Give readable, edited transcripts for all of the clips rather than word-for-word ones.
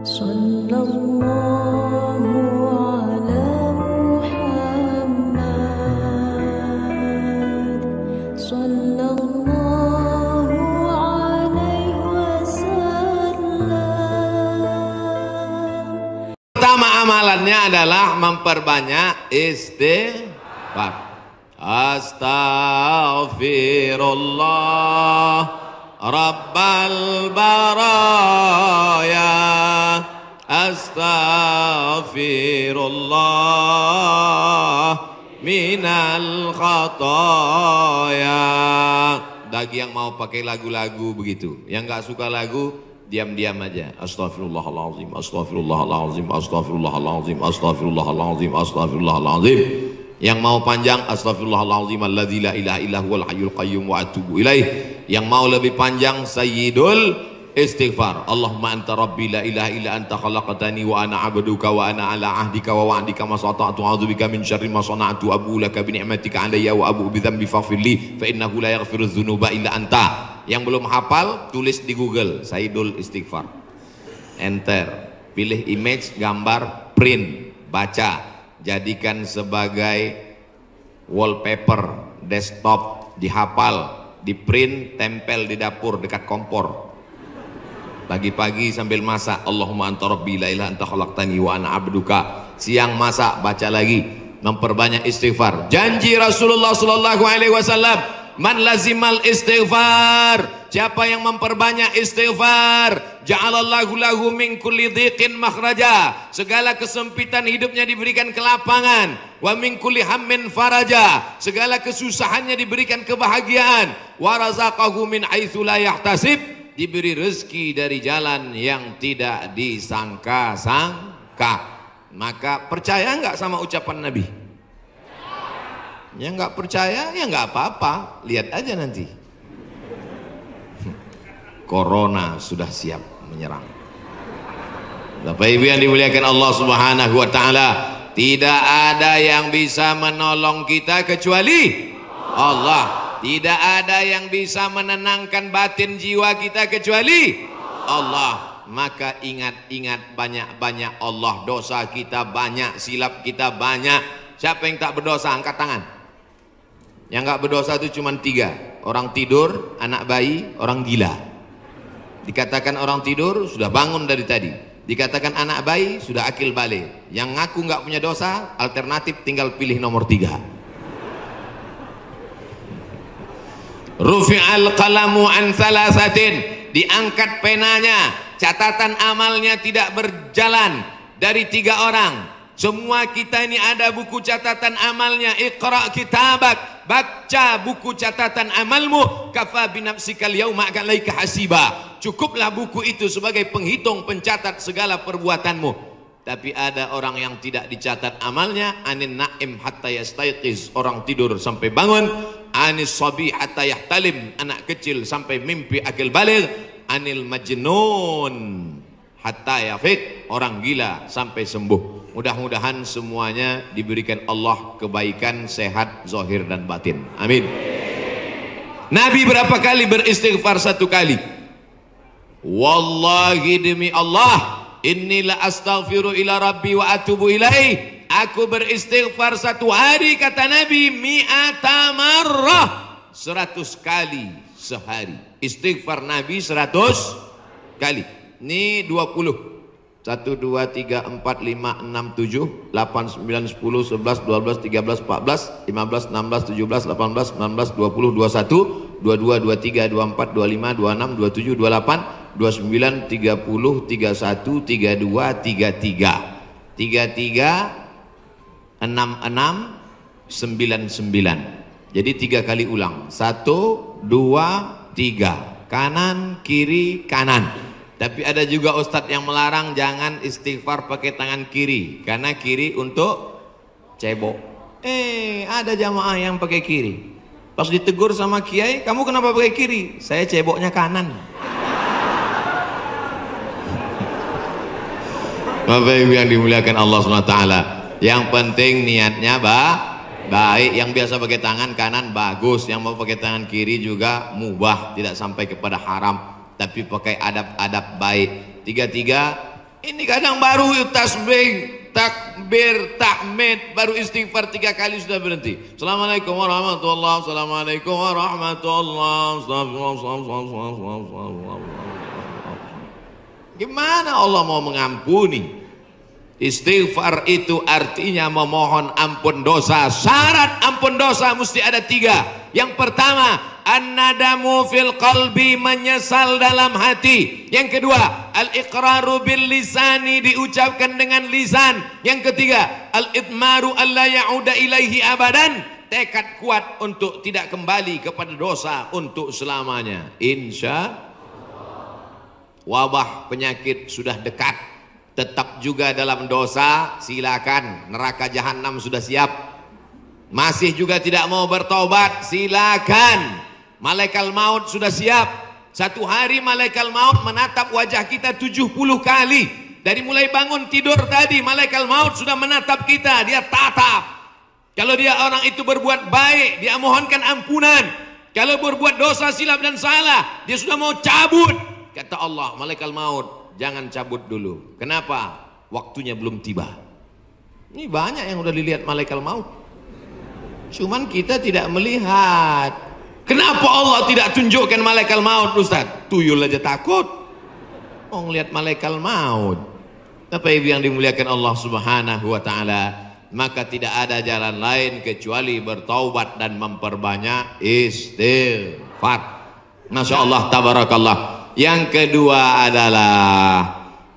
Sallallahu ala Muhammad, sallallahu alaihi wasallam. Pertama amalannya adalah memperbanyak istighfar. Astaghfirullah Rabbal baraya, astaghfirullah minal khataya. Bagi yang mau pakai lagu-lagu begitu, yang nggak suka lagu diam-diam aja. Astaghfirullahaladzim, astaghfirullahaladzim, astaghfirullahaladzim, astaghfirullahaladzim, astaghfirullahaladzim. Yang mau panjang, astaghfirullahaladzim alladzi la ilaha illa huwal hayyul qayyum wa atubu ilaih. Yang mau lebih panjang, sayyidul istighfar. Allahumma anta rabbi la ilaha illa anta khalaqtani wa ana abduka wa ana ala ahdika wa wa'dika ma sata'tu a'udzubika min syarri ma sana'tu abu laka bi ni'matika alayya wa abu bi dzambi faghfir li fa innahu la yaghfiru dzunuba illa anta. Yang belum hafal tulis di Google sayyidul istighfar, enter, pilih image, gambar, print, baca, jadikan sebagai wallpaper desktop, dihafal, di print, tempel di dapur dekat kompor. Pagi-pagi sambil masak, Allahumma anta rabbi la ilaha anta khalaqtani wa ana abduka. Siang masak, baca lagi, memperbanyak istighfar. Janji Rasulullah sallallahu alaihi wasallam, man lazimal istighfar, siapa yang memperbanyak istighfar, ja'alallahu lahu min kulli dhiqin makhraja, segala kesempitan hidupnya diberikan kelapangan, wa min kulli hammin faraja, segala kesusahannya diberikan kebahagiaan, wa razaqahu min haitsu la yahtasib, diberi rezeki dari jalan yang tidak disangka-sangka. Maka percaya enggak sama ucapan Nabi? Yang nggak percaya ya nggak apa-apa, lihat aja nanti. Corona sudah siap menyerang. Bapak Ibu yang dimuliakan Allah Subhanahu wa taala, tidak ada yang bisa menolong kita kecuali Allah. Tidak ada yang bisa menenangkan batin jiwa kita kecuali Allah. Maka ingat-ingat banyak-banyak Allah. Dosa kita banyak, silap kita banyak. Siapa yang tak berdosa angkat tangan. Yang nggak berdosa itu cuma 3, orang tidur, anak bayi, orang gila. Dikatakan orang tidur sudah bangun dari tadi, dikatakan anak bayi sudah akil balik. Yang ngaku nggak punya dosa, alternatif tinggal pilih nomor 3. Rufi'al qalamu an thalathatin, diangkat penanya, catatan amalnya tidak berjalan dari 3 orang. Semua kita ini ada buku catatan amalnya. Iqra kitabak, baca buku catatan amalmu. Kafa binafsikal yauma alaika hasiba, cukuplah buku itu sebagai penghitung, pencatat segala perbuatanmu. Tapi ada orang yang tidak dicatat amalnya. Anin naim hatta yastayqiz, orang tidur sampai bangun. Anis sabi hatta yahtalim, anak kecil sampai mimpi akil baligh. Anil majnun hatta yafiq, orang gila sampai sembuh. Mudah-mudahan semuanya diberikan Allah kebaikan, sehat, zahir dan batin. Amin. Nabi berapa kali beristighfar? 1 kali. Wallahi demi Allah, inni la astaghfiru ila rabbi wa atubu ilaih. Aku beristighfar 1 hari, kata Nabi, mi'ata marrah, 100 kali sehari. Istighfar Nabi 100 kali. Ini 20. 1, 2, 3, 4, 5, 6, 7, 8, 9, 10, 11, 12, 13, 14, 15, 16, 17, 18, 19, 20, 21, 22, 23, 24, 25, 26, 27, 28, 29, 30, 31, 32, 33, 33, 66, 99. Jadi 3 kali ulang. 1, 2, 3. Kanan, kiri, kanan. Tapi ada juga ustadz yang melarang jangan istighfar pakai tangan kiri, karena kiri untuk cebok. Ada jamaah yang pakai kiri. Pas ditegur sama kiai, kamu kenapa pakai kiri? Saya ceboknya kanan. Bapak Ibu yang dimuliakan Allah SWT, yang penting niatnya baik. Yang biasa pakai tangan kanan bagus, yang mau pakai tangan kiri juga mubah, tidak sampai kepada haram, tapi pakai adab-adab baik. 33 Ini kadang baru tasbih, takbir, tahmid, baru istighfar 3 kali sudah berhenti. Assalamualaikum warahmatullahi wabarakatuh. Assalamualaikum warahmatullahi wabarakatuh. Gimana Allah mau mengampuni? Istighfar itu artinya memohon ampun dosa. Syarat ampun dosa mesti ada 3. Yang pertama, an-nadamu fil qalbi, menyesal dalam hati. Yang kedua, al-iqraru bil lisani, diucapkan dengan lisan. Yang ketiga, al-idmaru alla ya'uda ilaihi abadan, tekad kuat untuk tidak kembali kepada dosa untuk selamanya. Insya wabah penyakit sudah dekat, tetap juga dalam dosa, silakan, neraka jahanam sudah siap. Masih juga tidak mau bertobat, silakan, malaikat maut sudah siap. Satu hari malaikat maut menatap wajah kita 70 kali. Dari mulai bangun tidur tadi, malaikat maut sudah menatap kita, dia tatap. Kalau dia orang itu berbuat baik, dia mohonkan ampunan. Kalau berbuat dosa, silap dan salah, dia sudah mau cabut. Kata Allah, malaikat maut, jangan cabut dulu. Kenapa? Waktunya belum tiba. Ini banyak yang udah dilihat malaikat maut, cuman kita tidak melihat. Kenapa Allah tidak tunjukkan malaikat maut, Ustaz? Tuyul aja takut mau ngelihat malaikat maut. Apa yang dimuliakan Allah Subhanahu wa taala, maka tidak ada jalan lain kecuali bertaubat dan memperbanyak istighfar. Masya Allah, tabarakallah. Yang kedua adalah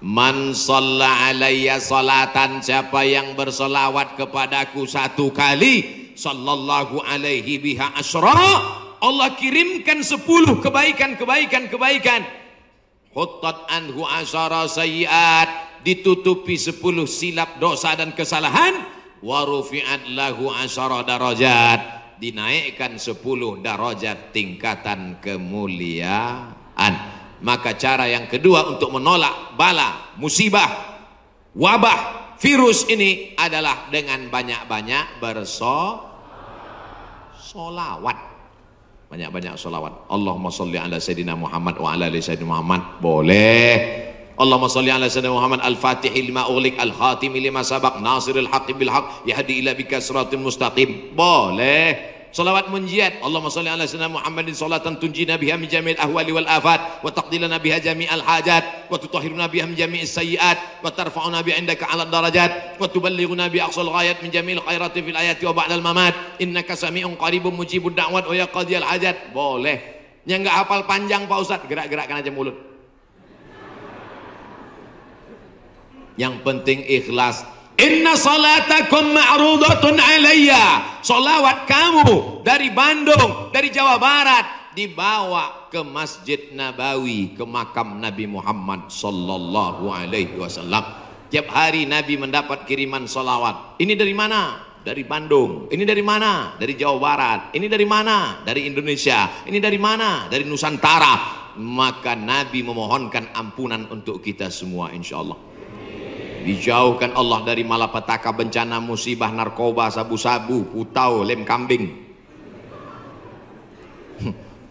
man shalla alayya salatan, siapa yang bersolawat kepadaku 1 kali, sallallahu alaihi biha asyra, Allah kirimkan 10 kebaikan. Huttat anhu asyara sayyiat, ditutupi 10 silap dosa dan kesalahan. Wa rufi'at lahu asyara darajat, dinaikkan 10 darajat tingkatan kemuliaan. Maka cara yang kedua untuk menolak bala, musibah, wabah, virus ini adalah dengan banyak-banyak bersolawat. Banyak-banyak solawat. Allahumma salli ala Sayyidina Muhammad wa ala ali Sayyidina Muhammad. Boleh. Allahumma salli ala Sayyidina Muhammad al-Fatihil lima ughliq al-khatimi lima sabaq nasiril haqqi bil haqq yahdi ila bika siratal mustaqim. Boleh. Salawat munjiat, Allahumma salli ala sayyidina Muhammadin salatan tunjina biha min jami'il ahwali wal afat wa taqdilana biha jami'al hajat wa tutahhiruna biha min jami'is sayyiat wa tarfa'una bi indaka 'ala darajat wa tuballighuna bi aqsal ghayat min jami'il khairati fil ayati wa ba'dal mamat innaka sami'un qaribun mujibud da'wat wa ya qadiyal hajat. Boleh. Yang enggak hafal panjang Pak Ustaz, gerak-gerakkan aja mulut. Yang penting ikhlas. Inna salatakum ma'rudatun alayya, salawat kamu dari Bandung, dari Jawa Barat dibawa ke Masjid Nabawi, ke makam Nabi Muhammad sallallahu alaihi wasallam. Tiap hari Nabi mendapat kiriman salawat. Ini dari mana? Dari Bandung. Ini dari mana? Dari Jawa Barat. Ini dari mana? Dari Indonesia. Ini dari mana? Dari Nusantara. Maka Nabi memohonkan ampunan untuk kita semua insyaallah. Dijauhkan Allah dari malapetaka, bencana, musibah, narkoba, sabu-sabu, putau, lem kambing.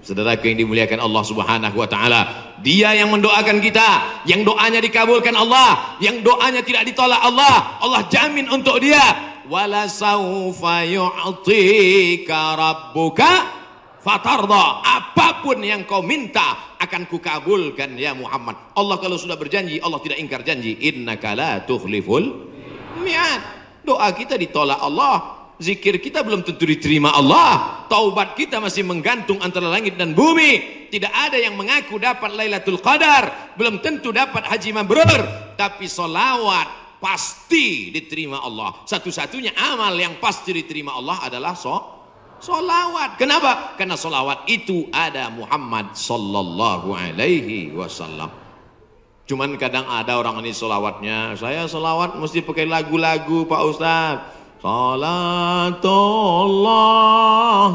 Saudaraku yang dimuliakan Allah Subhanahu wa taala, Dia yang mendoakan kita, yang doanya dikabulkan Allah, yang doanya tidak ditolak Allah, Allah jamin untuk dia. Wala saufa yu'tika rabbuka fatarda, apapun yang kau minta akan kukabulkan ya Muhammad. Allah kalau sudah berjanji, Allah tidak ingkar janji. Innaka la tukhliful mi'ad. Doa kita ditolak Allah, zikir kita belum tentu diterima Allah, taubat kita masih menggantung antara langit dan bumi. Tidak ada yang mengaku dapat Lailatul Qadar, belum tentu dapat haji mabrur, tapi solawat pasti diterima Allah. Satu-satunya amal yang pasti diterima Allah adalah solawat. Kenapa? Karena solawat itu ada Muhammad sallallahu alaihi wasallam. Cuman kadang ada orang ini solawatnya, saya solawat mesti pakai lagu-lagu Pak Ustadz. Salatullah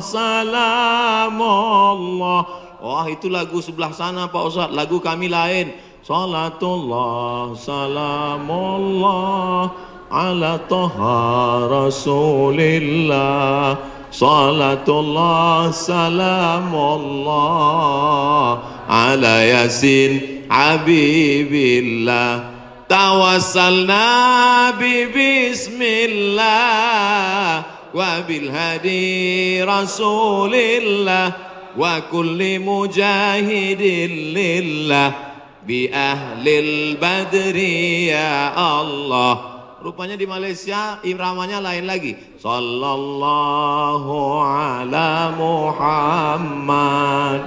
salamullah. Wah, itu lagu sebelah sana Pak Ustadz, lagu kami lain. Salatullah salamullah ala toha rasulillah. Salatullah salamullah ala yasin habibillah. tawassalna bi bismillah wa bil hadi rasulillah wa kulli mujahidin lillah bi ahlil badri ya Allah. Rupanya di Malaysia iramanya lain lagi. Sallallahu ala Muhammad,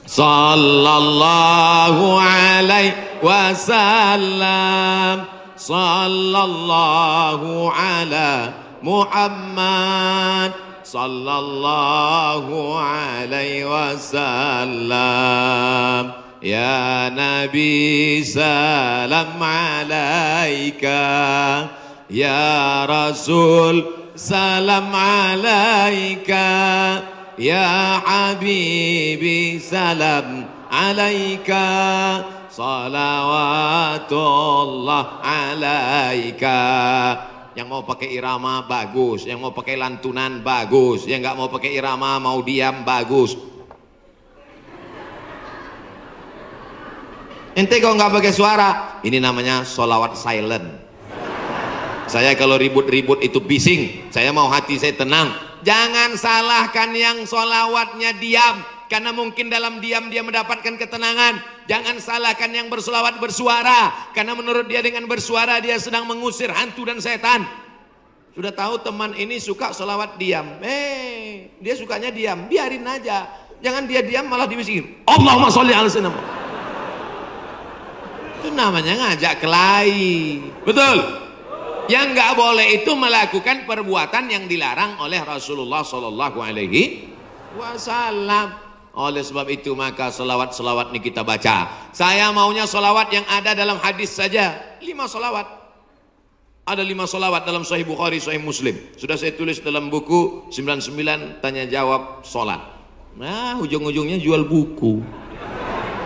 sallallahu alaihi wasallam, sallallahu ala Muhammad, sallallahu alaihi wasallam. Ya Nabi salam alaika, ya Rasul salam alaika, ya Habibi salam alaika, salawatullah alaika. Yang mau pakai irama bagus, yang mau pakai lantunan bagus, yang nggak mau pakai irama mau diam bagus. Ente kalau nggak pakai suara, ini namanya solawat silent. Saya kalau ribut-ribut itu bising, saya mau hati saya tenang. Jangan salahkan yang solawatnya diam, karena mungkin dalam diam dia mendapatkan ketenangan. Jangan salahkan yang bersolawat bersuara, karena menurut dia dengan bersuara dia sedang mengusir hantu dan setan. Sudah tahu teman ini suka solawat diam, dia sukanya diam, biarin aja. Jangan dia diam malah dibisir. Allahumma sholli ala sayyidina. Itu namanya ngajak kelahi. Betul? Yang nggak boleh itu melakukan perbuatan yang dilarang oleh Rasulullah Sallallahu Alaihi Wasallam. Oleh sebab itu maka selawat-selawat ini kita baca. Saya maunya selawat yang ada dalam hadis saja. 5 selawat. Ada 5 selawat dalam Sahih Bukhari, Sahih Muslim. Sudah saya tulis dalam buku 99 tanya jawab sholat. Nah ujung-ujungnya jual buku.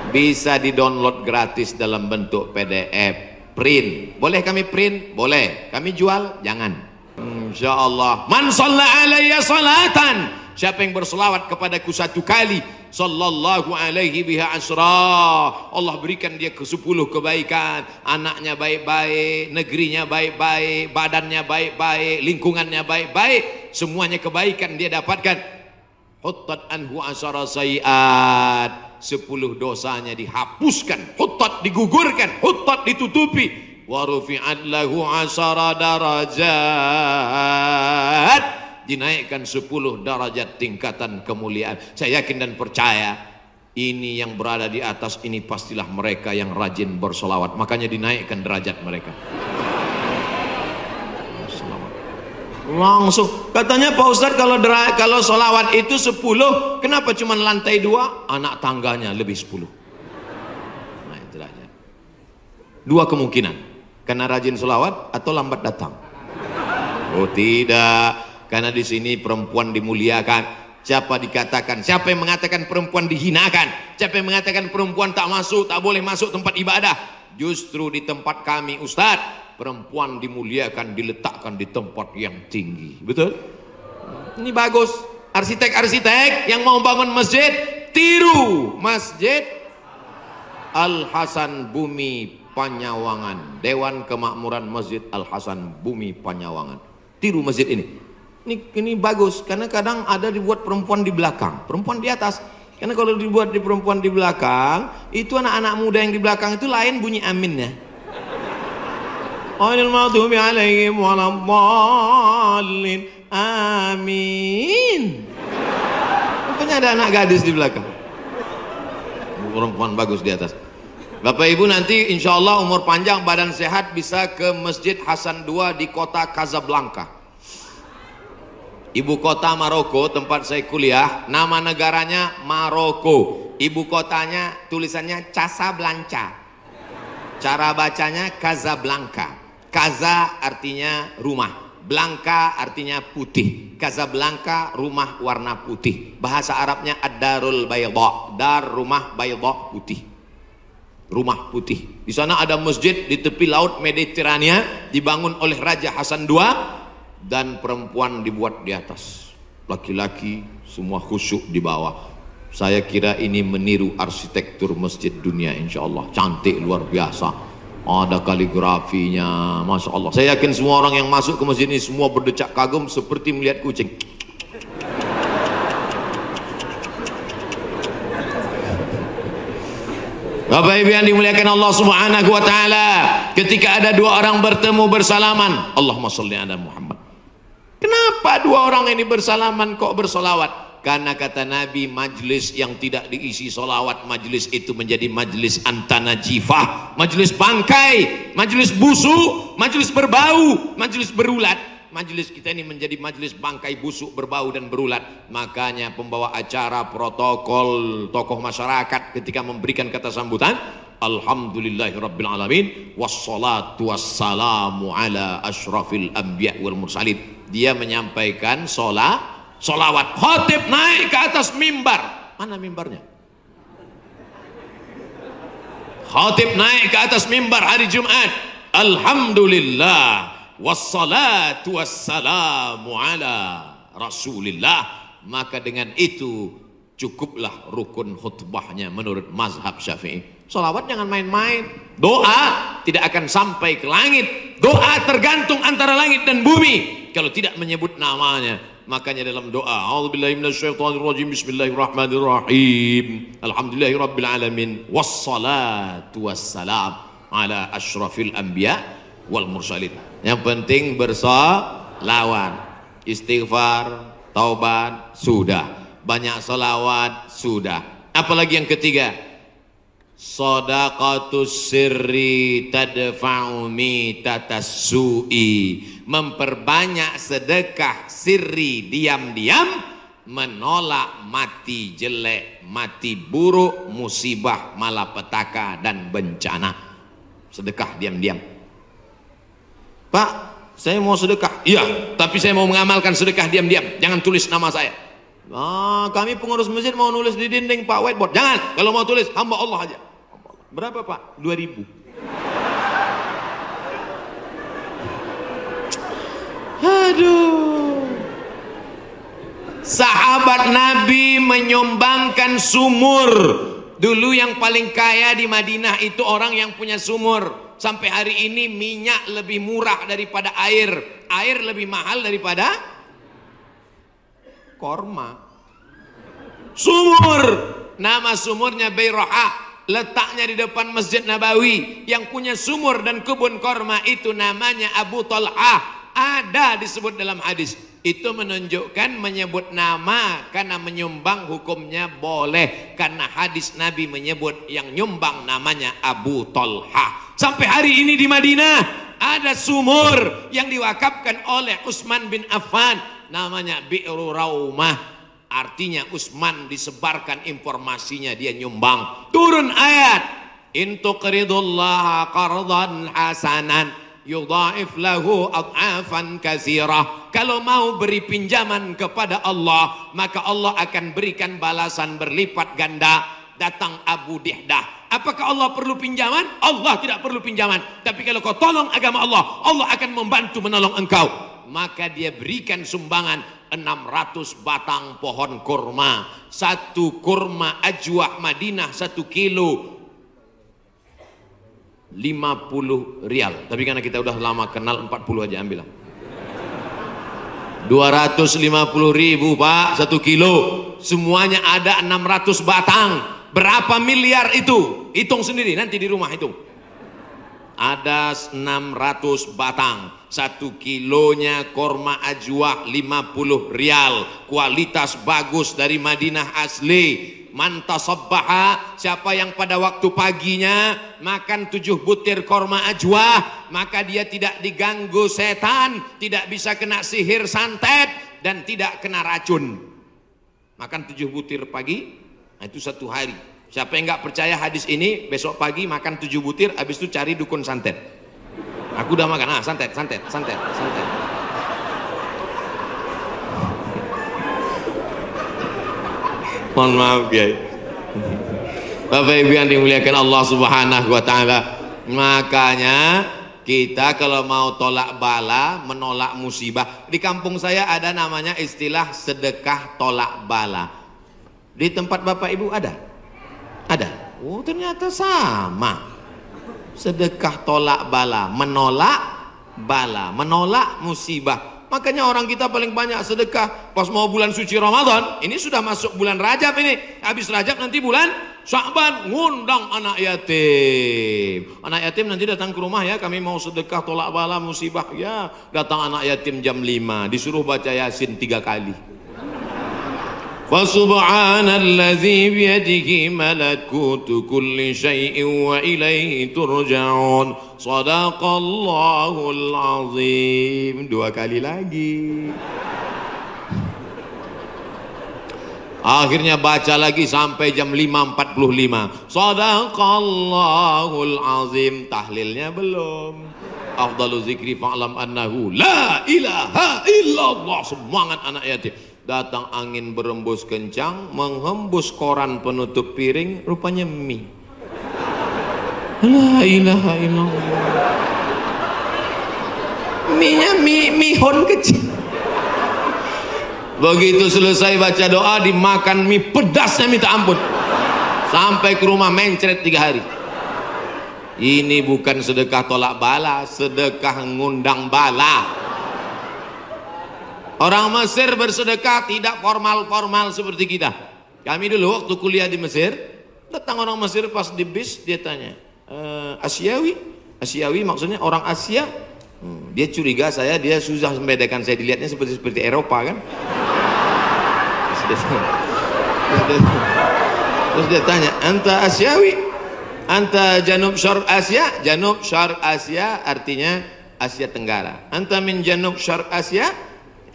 Bisa di-download gratis dalam bentuk PDF, print. Boleh kami print? Boleh. Kami jual? Jangan. Insyaallah. Man shalla alayya salatan, siapa yang berselawat kepadaku 1 kali, sallallahu alaihi biha asra, Allah berikan dia ke 10 kebaikan. Anaknya baik-baik, negerinya baik-baik, badannya baik-baik, lingkungannya baik-baik, semuanya kebaikan dia dapatkan. Huttat anhu asyara sayiat, 10 dosanya dihapuskan, huttat digugurkan, huttat ditutupi, wa rufi'at lahu asyara darajat, dinaikkan 10 derajat tingkatan kemuliaan. Saya yakin dan percaya ini yang berada di atas ini pastilah mereka yang rajin bersolawat, makanya dinaikkan derajat mereka. Langsung katanya Pak Ustadz kalau solawat itu 10, kenapa cuma lantai 2? Anak tangganya lebih 10. Nah itulah ya. 2 kemungkinan, karena rajin solawat atau lambat datang. Oh tidak, karena di sini perempuan dimuliakan. Siapa yang mengatakan perempuan dihinakan? Siapa yang mengatakan perempuan tak boleh masuk tempat ibadah? Justru di tempat kami Ustadz, perempuan dimuliakan, diletakkan di tempat yang tinggi. Betul? Ini bagus. Arsitek-arsitek yang mau bangun masjid, tiru Masjid Al-Hasan Bumi Panyawangan, Dewan Kemakmuran Masjid Al-Hasan Bumi Panyawangan. Tiru masjid ini. Ini bagus, karena kadang ada dibuat perempuan di belakang, perempuan di atas. Karena kalau dibuat di perempuan di belakang, itu anak-anak muda yang di belakang itu lain bunyi aminnya. Ghairil maghdubi alaihim waladdallin. Amin. Rupanya ada anak gadis di belakang. Perempuan bagus di atas. Bapak Ibu nanti insya Allah umur panjang, badan sehat, bisa ke Masjid Hasan II di kota Casablanca. Ibu kota Maroko, tempat saya kuliah, nama negaranya Maroko. Ibu kotanya tulisannya Casablanca. Cara bacanya Casablanca. Casa artinya rumah, Blanca artinya putih. Casablanca rumah warna putih. Bahasa Arabnya ad-darul bayda, dar rumah, bayda putih. Rumah putih. Di sana ada masjid di tepi laut Mediterania, dibangun oleh Raja Hasan II. Dan perempuan dibuat di atas, laki-laki semua khusyuk di bawah. Saya kira ini meniru arsitektur masjid dunia, insya Allah cantik luar biasa. ada kaligrafinya, Masya Allah. Saya yakin semua orang yang masuk ke masjid ini semua berdecak kagum seperti melihat kucing. Bapak Ibu yang dimuliakan Allah Subhanahu wa taala, ketika ada dua orang bertemu bersalaman, Allahumma sholli ala Muhammad. Kenapa dua orang ini bersalaman kok bersolawat? Karena kata Nabi, majlis yang tidak diisi solawat, majlis itu menjadi majlis antanajifah, majlis bangkai, majlis busuk, majlis berbau, majlis berulat. Majlis kita ini menjadi majlis bangkai, busuk, berbau dan berulat. Makanya pembawa acara, protokol, tokoh masyarakat ketika memberikan kata sambutan, alhamdulillahirabbil alamin wassalatu wassalamu ala asyrafil anbiya wal mursalin. Dia menyampaikan solawat. Khatib naik ke atas mimbar. Mana mimbarnya? Khatib naik ke atas mimbar hari Jumat. Alhamdulillah wassalatu wassalamu ala rasulillah. Maka dengan itu cukuplah rukun khutbahnya menurut mazhab Syafi'i. Solawat jangan main-main. Doa tidak akan sampai ke langit. Doa tergantung antara langit dan bumi kalau tidak menyebut namanya. Makanya dalam doa, a'udzubillahi minasyaitonirrajim, bismillahirrahmanirrahim, alhamdulillahirabbil alamin, wassalatu wassalam ala asyrafil anbiya wal mursalin. Yang penting bersolawat, istighfar, taubat, sudah. Banyak solawat, sudah. Apalagi yang ketiga, shadaqatus sirri tadfa'u mitatas su'i. Memperbanyak sedekah sirri, diam-diam, menolak mati jelek, mati buruk, musibah, malapetaka dan bencana. Sedekah diam-diam. Pak, saya mau sedekah. Iya, tapi saya mau mengamalkan sedekah diam-diam. Jangan tulis nama saya. Kami pengurus masjid mau nulis di dinding Pak, whiteboard. Jangan, kalau mau tulis hamba Allah aja. Berapa Pak? 2.000. Aduh. Sahabat Nabi menyumbangkan sumur. Dulu yang paling kaya di Madinah itu orang yang punya sumur. Sampai hari ini minyak lebih murah daripada air. Air lebih mahal daripada korma. Sumur. Nama sumurnya Bayroha. Letaknya di depan Masjid Nabawi. Yang punya sumur dan kebun korma itu namanya Abu Talhah. Ada disebut dalam hadis. Itu menunjukkan menyebut nama karena menyumbang hukumnya boleh. Karena hadis Nabi menyebut yang nyumbang namanya Abu Talhah. Sampai hari ini di Madinah ada sumur yang diwakafkan oleh Utsman bin Affan. Namanya Bi'ru Raumah. Artinya Utsman disebarkan informasinya, dia nyumbang. Turun ayat, in tuqridullaha qardan hasanan yudha'if lahu ad'afan katsirah. Kalau mau beri pinjaman kepada Allah, maka Allah akan berikan balasan berlipat ganda. Datang Abu Dihdah. Apakah Allah perlu pinjaman? Allah tidak perlu pinjaman. Tapi kalau kau tolong agama Allah, Allah akan membantu menolong engkau. Maka dia berikan sumbangan 600 batang pohon kurma. Satu kurma ajwah Madinah 1 kilo 50 rial. Tapi karena kita udah lama kenal, 40 aja ambil. 250.000 Pak 1 kilo. Semuanya ada 600 batang. Berapa miliar itu? Hitung sendiri nanti di rumah hitung. Ada 600 batang. 1 kilonya korma ajwah 50 rial. Kualitas bagus dari Madinah asli. Man tasabbaha, siapa yang pada waktu paginya makan 7 butir korma ajwah, maka dia tidak diganggu setan, tidak bisa kena sihir santet, dan tidak kena racun. Makan 7 butir pagi, nah itu 1 hari. Siapa yang nggak percaya hadis ini, besok pagi makan 7 butir, habis itu cari dukun santet. Aku udah makan, santet. Mohon maaf ya. Bapak Ibu yang dimuliakan Allah Subhanahu wa taala. Makanya kita kalau mau tolak bala, menolak musibah. Di kampung saya ada namanya istilah sedekah tolak bala. Di tempat Bapak Ibu ada? Ada. Oh, ternyata sama. Sedekah tolak bala, menolak bala, menolak musibah. Makanya orang kita paling banyak sedekah pas mau bulan suci Ramadan. Ini sudah masuk bulan Rajab ini. Habis Rajab nanti bulan Sya'ban, ngundang anak yatim. Anak yatim nanti datang ke rumah ya, kami mau sedekah tolak bala musibah. Ya, datang anak yatim jam 5, disuruh baca Yasin 3 kali. Fasubhanalladzi biyadihi malakutu kulli syai'in wa ilaihi turja'un. Shadaqallahul azim. 2 kali lagi. Akhirnya baca lagi sampai jam 5.45. Shadaqallahul azim. Tahlilnya belum. Afdalu zikri fa'lam annahu la ilaha illallah. Semangat anak yatim. Datang angin berembus kencang, menghembus koran penutup piring, rupanya mie. La ilaha illallah. Mie-nya mie hon kecil. Begitu selesai baca doa, dimakan mie pedasnya minta ampun. Sampai ke rumah mencret 3 hari. Ini bukan sedekah tolak bala, sedekah ngundang bala. Orang Mesir bersedekah tidak formal-formal seperti kita. Kami dulu waktu kuliah di Mesir, datang orang Mesir pas di bis, dia tanya, Asyawi? Asyawi maksudnya orang Asia. Dia curiga dia susah membedakan, saya dilihatnya seperti Eropa kan. Terus dia tanya, anta Asyawi? Anta Janub Syar Asia? Janub Syar Asia artinya Asia Tenggara. Anta min Janub Syar Asia?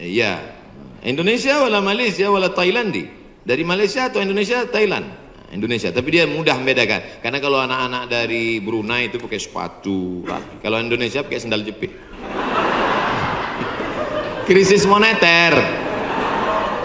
Ya, Indonesia wala Malaysia wala Thailandi. Dari Malaysia atau Indonesia, Thailand. Indonesia, tapi dia mudah membedakan. Karena kalau anak-anak dari Brunei itu pakai sepatu, kalau Indonesia pakai sendal jepit. Krisis moneter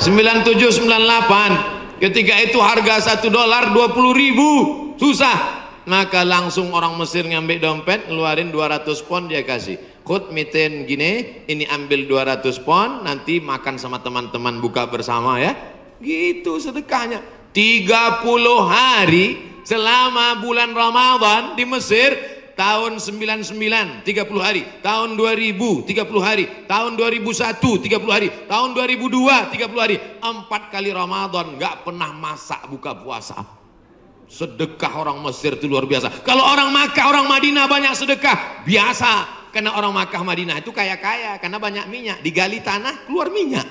97-98, ketika itu harga $1 20.000, susah. Maka langsung orang Mesir ngambil dompet, ngeluarin 200 pon, dia kasih. Khud miten gini, ini ambil 200 pon, nanti makan sama teman-teman buka bersama ya. Gitu sedekahnya. 30 hari selama bulan Ramadan di Mesir, tahun 99 30 hari, tahun 2000 30 hari, tahun 2001 30 hari, tahun 2002 30 hari, 4 kali Ramadan nggak pernah masak buka puasa. Sedekah orang Mesir itu luar biasa. Kalau orang Makkah, orang Madinah banyak sedekah, biasa. Karena orang Makkah Madinah itu kaya-kaya, karena banyak minyak, digali tanah keluar minyak.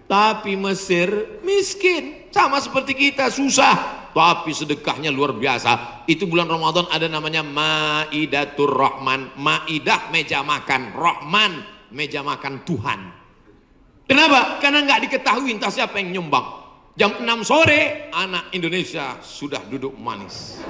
Tapi Mesir miskin, sama seperti kita, susah. Tapi sedekahnya luar biasa. Itu bulan Ramadan ada namanya Maidatur Rahman. Maidah meja makan, Rahman meja makan Tuhan. Kenapa? Karena nggak diketahui entah siapa yang nyumbang. Jam 6 sore anak Indonesia sudah duduk manis.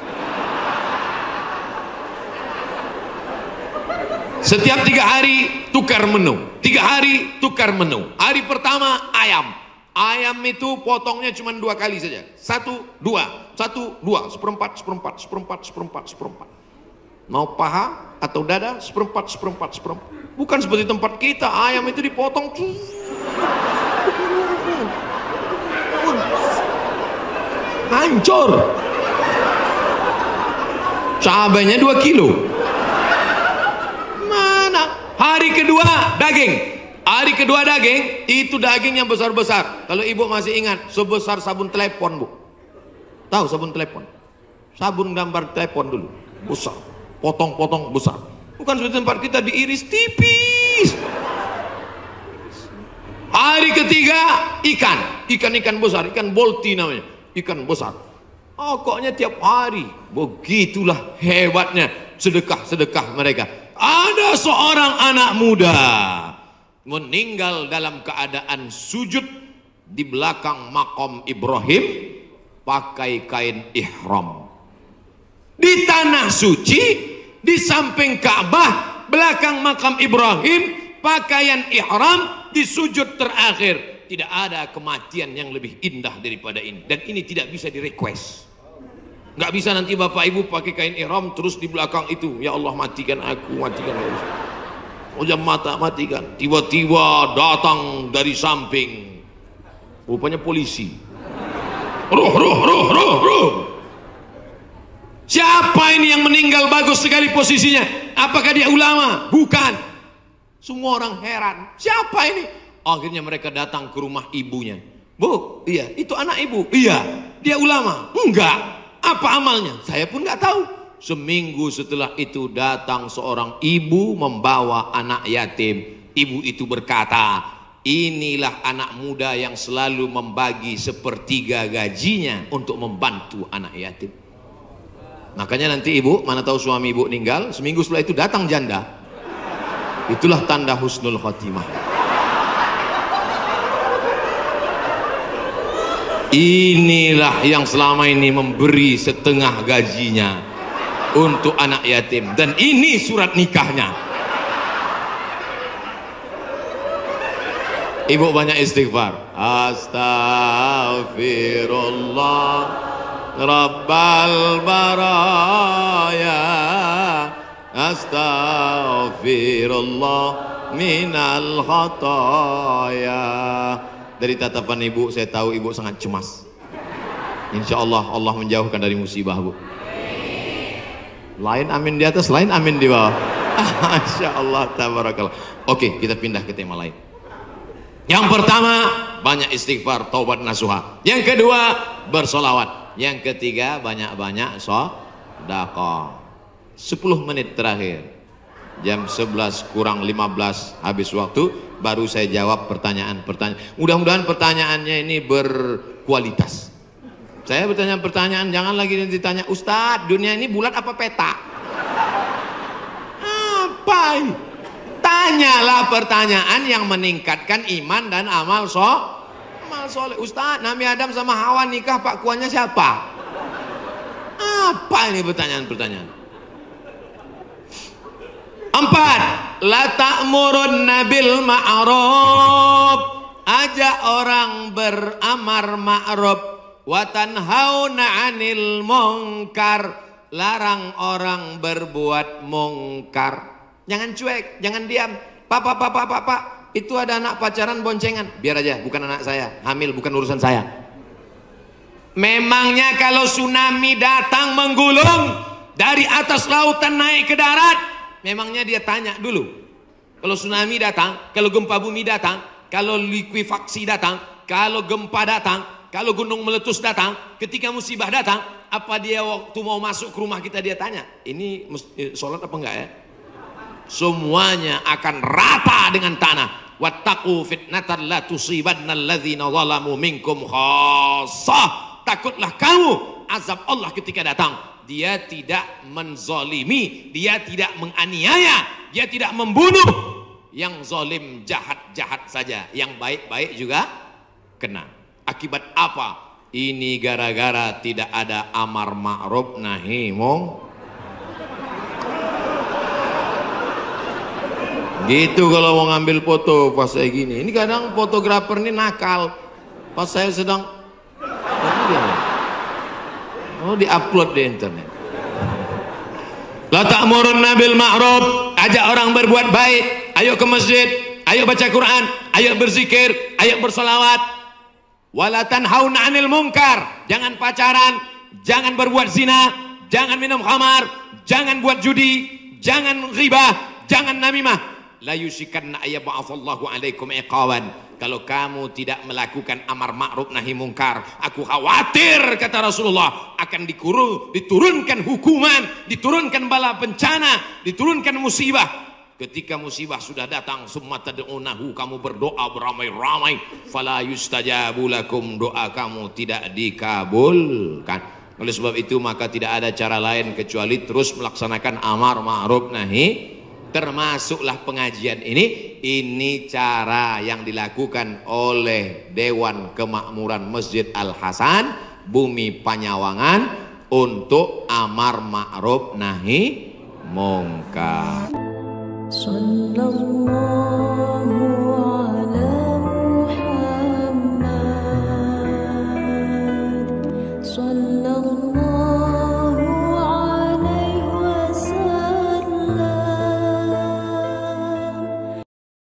Setiap 3 hari tukar menu, 3 hari tukar menu. Hari pertama ayam. Ayam itu potongnya cuma 2 kali saja. 1, 2, 1, 2, seperempat, seperempat, seperempat, seperempat, seperempat. Mau paha atau dada, seperempat, seperempat, seperempat. Bukan seperti tempat kita, ayam itu dipotong. Hancur. Cabainya 2 kilo. Mana? Hari kedua daging. Hari kedua daging, itu daging yang besar-besar. Kalau ibu masih ingat, sebesar sabun telepon, Bu. Tahu sabun telepon? Sabun gambar telepon dulu. Besar. Potong-potong besar. Bukan seperti tempat kita diiris tipis. Hari ketiga ikan. Ikan-ikan besar, ikan bolti namanya. Ikan besar. Pokoknya tiap hari. Begitulah hebatnya sedekah-sedekah mereka. Ada seorang anak muda meninggal dalam keadaan sujud di belakang makam Ibrahim pakai kain ihram. Di tanah suci, di samping Ka'bah, belakang makam Ibrahim, pakaian ihram di sujud terakhir. Tidak ada kematian yang lebih indah daripada ini. Dan ini tidak bisa direquest. Nggak bisa nanti bapak ibu pakai kain ihram terus di belakang itu, ya Allah matikan aku, matikan aku. Ujam mata matikan. Tiba-tiba datang dari samping, rupanya polisi. Ruh. Siapa ini yang meninggal bagus sekali posisinya? Apakah dia ulama? Bukan. Semua orang heran. Siapa ini? Akhirnya mereka datang ke rumah ibunya. Bu, iya, itu anak ibu. Iya, dia ulama. Enggak. Apa amalnya? Saya pun nggak tahu. Seminggu setelah itu datang seorang ibu membawa anak yatim. Ibu itu berkata, inilah anak muda yang selalu membagi sepertiga gajinya untuk membantu anak yatim. Makanya nanti ibu, mana tahu suami ibu meninggal, seminggu setelah itu datang janda. Itulah tanda husnul khotimah. Inilah yang selama ini memberi setengah gajinya untuk anak yatim. Dan ini surat nikahnya. Ibu banyak istighfar. Astaghfirullah Rabbal baraya, astaghfirullah minal khataya. Dari tatapan ibu saya tahu ibu sangat cemas. Insya Allah Allah menjauhkan dari musibah, Bu. Lain amin di atas, lain amin di bawah. Masya Allah, tabarakallah. Oke, kita pindah ke tema lain. Yang pertama, banyak istighfar, taubat nasuha. Yang kedua, bersolawat. Yang ketiga, banyak-banyak sedekah. 10 menit terakhir, jam 11 kurang 15 habis waktu, baru saya jawab pertanyaan-pertanyaan. Mudah-mudahan pertanyaannya ini berkualitas. Saya bertanya pertanyaan, jangan lagi ditanya, Ustadz, dunia ini bulat apa peta? Apa? Tanyalah pertanyaan yang meningkatkan iman dan amal soleh. Ustadz, Nabi Adam sama Hawa nikah, Pak Kuannya siapa? Apa ini pertanyaan-pertanyaan? 4. La ta'murunna bil ma'ruf. Ajak orang beramar ma'ruf. Wa tanhauna 'anil munkar. Larang orang berbuat mungkar. Jangan cuek, jangan diam. Pak, itu ada anak pacaran boncengan. Biar aja, bukan anak saya. Hamil bukan urusan saya. Memangnya kalau tsunami datang menggulung dari atas lautan naik ke darat, memangnya dia tanya dulu. Kalau tsunami datang, kalau gempa bumi datang, kalau likuifaksi datang, kalau gempa datang, kalau gunung meletus datang, ketika musibah datang, apa dia waktu mau masuk ke rumah kita dia tanya, ini sholat apa enggak ya? Semuanya akan rata dengan tanah. Wattaqu fitnatan la tusibanna alladzina zalamu minkum khassah. Takutlah kamu azab Allah ketika datang. Dia tidak menzalimi, dia tidak menganiaya, dia tidak membunuh. Yang zalim jahat-jahat saja, yang baik-baik juga kena. Akibat apa? Ini gara-gara tidak ada amar ma'ruf nahi munkar. Gitu kalau mau ngambil foto pas saya gini. Ini kadang fotografer ini nakal. Pas saya sedang di-upload di internet. La ta'murunna bil ma'ruf. Ajak orang berbuat baik. Ayo ke masjid, ayo baca Quran, ayo berzikir, ayo bersolawat. Wala tanhauna 'anil munkar. Jangan pacaran, jangan berbuat zina, jangan minum khamar, jangan buat judi, jangan ghibah, jangan namimah. La yusikanna ayyab'atsallahu 'alaikum iqawan. Kalau kamu tidak melakukan amar ma'ruf nahi mungkar, aku khawatir, kata Rasulullah, akan diturunkan hukuman, diturunkan bala bencana, diturunkan musibah. Ketika musibah sudah datang, summa tad'unahu, kamu berdoa beramai-ramai, fala yustajabu lakum, doa kamu tidak dikabulkan. Oleh sebab itu maka tidak ada cara lain kecuali terus melaksanakan amar ma'ruf nahi. Termasuklah pengajian ini cara yang dilakukan oleh Dewan Kemakmuran Masjid Al-Hasan Bumi Panyawangan untuk amar ma'ruf nahi mungkar. Sallallahu